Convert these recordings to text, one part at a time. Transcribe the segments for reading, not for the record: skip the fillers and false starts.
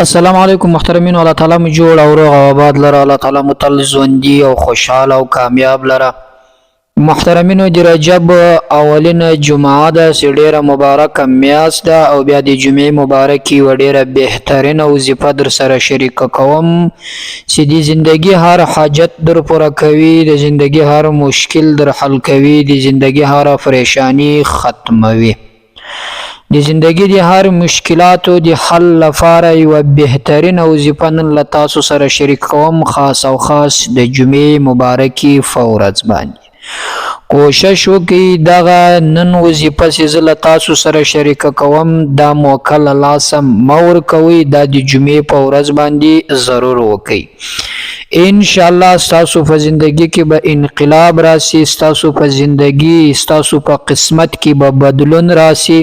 السلام علیکم محترمین، الله تعالی مو جوړ او روغ او آباد لره. الله تعالی مو تل ژوندي او خوشحاله او کامیاب لره. محترمینو، د رجب اولینه جمعه ده چې ډیره مبارکه میاشت ده او بیا د جمعې مبارکې یوه ډیره بهترینه وظیفه در سره شریکه کوم چې د زندگی هر حاجت در پوره کوي، د زندگی هر مشکل در حل کوي، د زندگی هر پریشانی ختموي. د زندگی د هر مشکلاتو د حل لپاره یوه بهترینه وظیفه نن له تاسو سره شریک کوم، خاص او خاص د جمعې مبارکې په ورځ باندې. کوشش وکړئ دغه نن وظیفه چې زه له تاسو سره شریکه کوم دا موقع له لاسه مه ورکوئ، دا د جمعې په ورځ باندې ضرور وکړئ. انشاءالله ستاسو په زندگی کې به انقلاب راسي، ستاسو په زندگی ستاسو په قسمت کې به بدلون راسي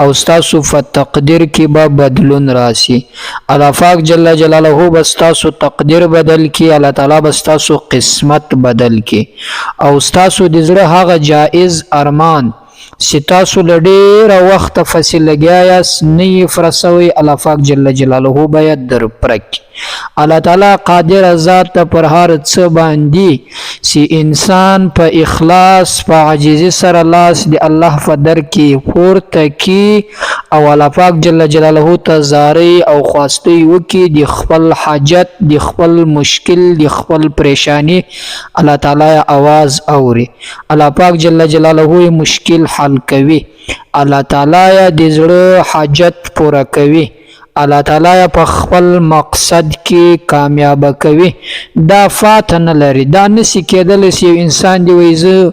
او ستاسو په تقدیر کې به بدلون راسي. الله پاک جل جلاله به ستاسو تقدیر بدل کی، الله تعالی به ستاسو قسمت بدل کی او ستاسو د زړه هغه جائز ارمان چې تاسو له ډېره وخته پسې لګیا یاست نه یې پوره سوی، الله پاک جل جلاله به یې در پوره کړي. الله تعالی قادر ذات ته پر هر څه باندې چې انسان په اخلاص په عاجزي سره لاس د الله په در کې پورته کی او الله پاک جل جلاله ته زاری او خواستی وکړي د خپل حاجت، د خپل مشکل، د خپل پریشانی الله تعالی आवाज اوري. الله پاک جل جلاله مشکل حل کوي، الله تعالی د زړه حاجت پوره کوي، الله تعالی په خپل مقصد کې کامیاب کوي. دا فات نه لري، دا نسی کېدلی چې یو انسان دی وایي زه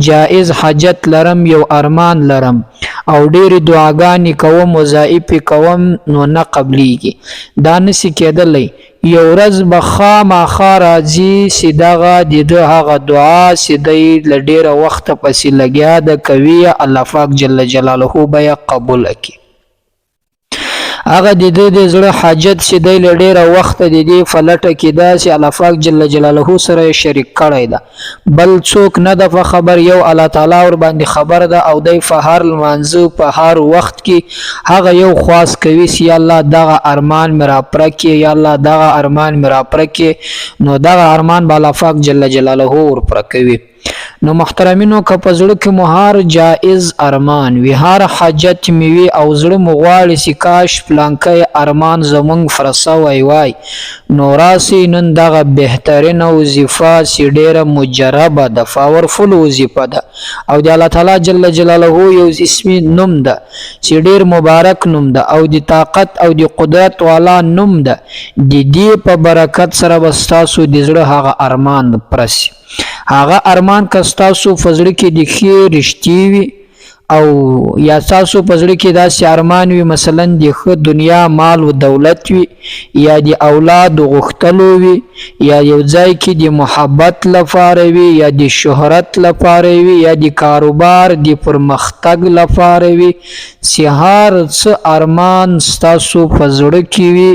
جائز حاجت لرم، یو ارمان لرم او ډېرې دعاګانې کوم، وظایف کوم، نو نه قبلیږي. دا نسی کېدلی. یو ورځ به خامخا راځي چې دغه د ده هغه دعا چې دی له ډېره وخته پسې لګیا ده کوي، الله پاک جل جلاله به یې قبول کړي. هغه د ده د زړه حاجت چې دی له ډېره وخته د دې په لټه کې ده چې الله پاک جل جلاله سره یې شریک کړی ده، بل څوک نه ده په خبر، یو الله تعالی ورباندې خبر ده او دی په هر لمانځه په هر وخت کې هغه یو خواست کوي چې یا الله دغه ارمان مې را پوره کړي، یا الله دغه ارمان مې را پوره کړي، نو دغه ارمان به الله پاک جل جلاله ور پوره کوي. نو محترمینو، که په زړه کې مو هر جائز ارمان وي، هر حاجت مې وي او زړه مو غواړي چې کاش پلانکی ارمان زمونږ پوره سوی وای، نو راسئ نن دغه بهترینه وظیفه چې ډېره مجربه ده، پاورفل وظیفه ده او د الله تعالی جل جلاله یو اسمي نوم ده چې ډېر مبارک نوم ده او د طاقت او د قدرت والا نوم ده. د دې په برکت سره به ستاسو د زړه هغه ارمان پوره سي. هغه ارمان که ستاسو په زړه کې د ښې رښتې وي او یا ستاسو په زړه کې داسې ارمان وي مثلا د ښه دنیا مال و دولت وي، یا د اولاد غوښتلو وي، یا یو ځای کې د محبت لپاره وي، یا د شهرت لپاره وي، یا د کاروبار د پرمختګ لپاره وي، چې هر څه ارمان ستاسو په زړه کې وي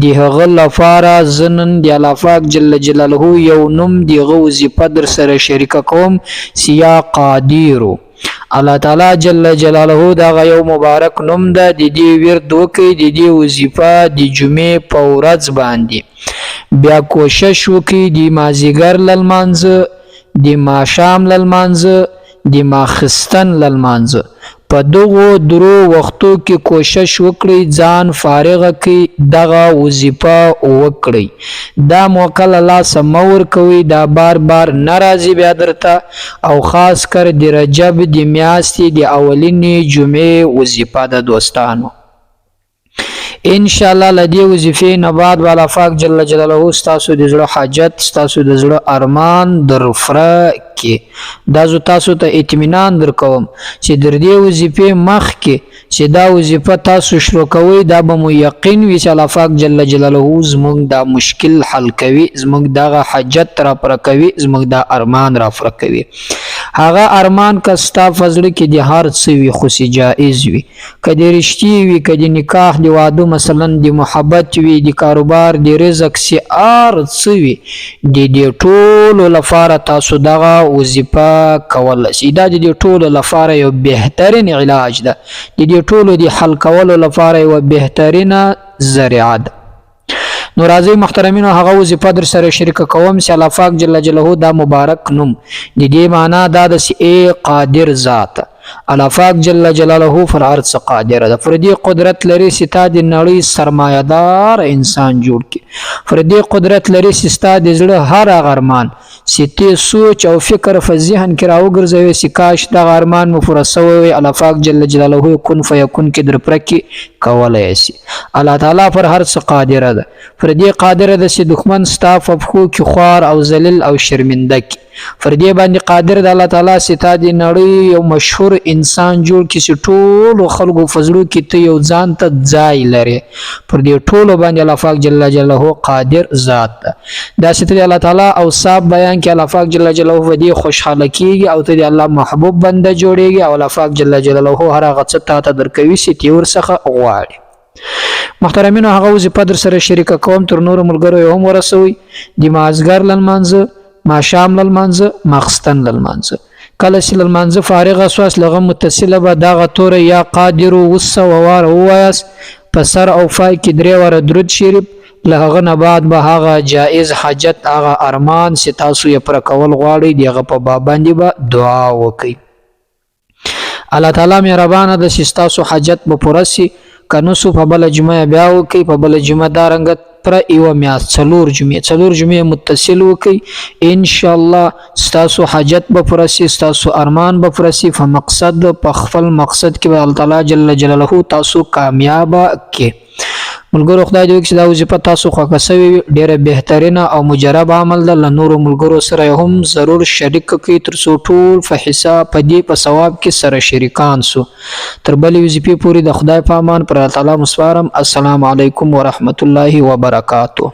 د هغه لپاره زه نن د الله پاک جل جلاله یو نوم د هغه وظیفه در سره شریکه کوم چې یا قادیرو. الله تعالی جل جلاله دغه یو مبارک نوم ده. د دې ورد وکړئ، د دې وظیفه د جمعې په ورځ باندې بیا کوشش وکړئ د مازدیګر له لمانځه، د ماښام له لمانځه، د ماخستن له لمانځه، په دغو درو وختو کې کوشش وکړئ ځان فارغه کړئ، دغه وظیفه وکړئ. دا موقع له لاسه مه ورکوئ، دا بار بار نه راځي بیا درته، او خاص کر د رجب د میاشتې د اولینې جمعې وظیفه ده دوستانو. انشاءالله له دې وظیفې نه بعد به الله پاک جل جلاله ستاسو د زړه حاجت، ستاسو د زړه ارمان در پوره کړي. دا زه تاسو ته اطمینان در کوم چې در دې وظیفې مخکې چې دا وظیفه تاسو شروع کوئ دا به مو یقین وي چې الله پاک جل جلاله زموږ دا مشکل حل کوي، زموږ دغه حاجت را پوره کوي، زموږ دا ارمان را پوره کوي. هغه ارمان که ستا فزړه کې د هر څه وي خو سي جایز وي، که د رشتې وي، که د نکاح د واده مثلا د محبت وي، د کاروبار د رزق سي هر څه وي، د دې ټولو لپاره تاسو دغه وظیفه کولی سي. دا د دې ټولو لپاره یو بهترین علاج ده، د دې ټولو د حل کولو لپاره یو بهترینه ذریعه ده. نو راځئ محترمینو هغه وظیفه در سره شریکه کوم چې الله پاک جل جلاله دا مبارک نوم د دې معنا دا د ای قادر ذات الله پاک جل جلاله پر هر څه قادر ده، پر دې قدرت لري چې تا د نړۍ سرمایه‌دار انسان جوړ کړي، پر دې قدرت لري چې ستا د زړه هر هغه ارمان چې ته سوچ او فکر په ذهن کې راوګرځوي چې کاش دغه ارمان مو پوره سوی وي، الله پاک جل جلاله کن فیکون کې در پوره کړي کولی شي. الله تعالی پر هر څه قادر ده، پر دې قادر ده چې دښمن ستا په پښو کې خوار او ذلیل او شرمنده کړي، پر دې باندې قادر ده الله تعالی چې تا د نړۍ یو مشهور انسان جوړ کړي چې ټولو خلکو په زړه کې ته یو ځان ته ځای لرې، پر دې ټولو باندې الله پاک جل جلاله قادر ذات ده. داسې ته د الله تعالی اوصاف بیان کړي، الله پاک جل جلاله په دې خوشحاله کېږي او ته د الله محبوب بنده جوړېږي او الله پاک جل جلاله هر هغه څه تا ته درکوي چې ته ورڅخه غواړې. محترمینو هغه وظیفه در سره شریکه کوم، تر نورو ملګرو یې هم ورسوئ. د مازدیګر لمانځه، ماښام لمانځه، ماخستن لمانځه، کله چې لمانځه فارغه سواست لغه متصله به دغه توره یا قادر وسه وواره ووایاست، په سر او پای کې 3 واره درود شریف، له هغه نه بعد به هغه جایز حاجت هغه ارمان چې تاسو یې پوره کول غواړئ د هغه په باب باندې به دعا وکړئ. الله تعالی مهربانه ده چې ستاسو حاجت به پوره سي. که نو سو په بله جمعه بیا وکړئ، په بله جمعه دا رنګه پر یوه میاشت 4 جمعې متصل وکړئ، انشاءالله ستاسو حاجت به پوره سي، ستاسو ارمان به پوره سي، په مقصد په خپل مقصد کې به الله تعالی جل جلاله تاسو کامیابه کړي. ملګرو خدای دې وکړي چې دا وظیفه تاسو خوښه سوې وي، ډېره بهترینه او مجرب عمل ده، له نورو ملګرو سره هم ضرور شریک کړئ تر څو ټول په حساب په دې په ثواب کې سره شریکان سو. تر بلې وظیفې پورې د خدای په امان پر الله تعالی مسپارم. السلام علیکم ورحمت الله وبرکاته.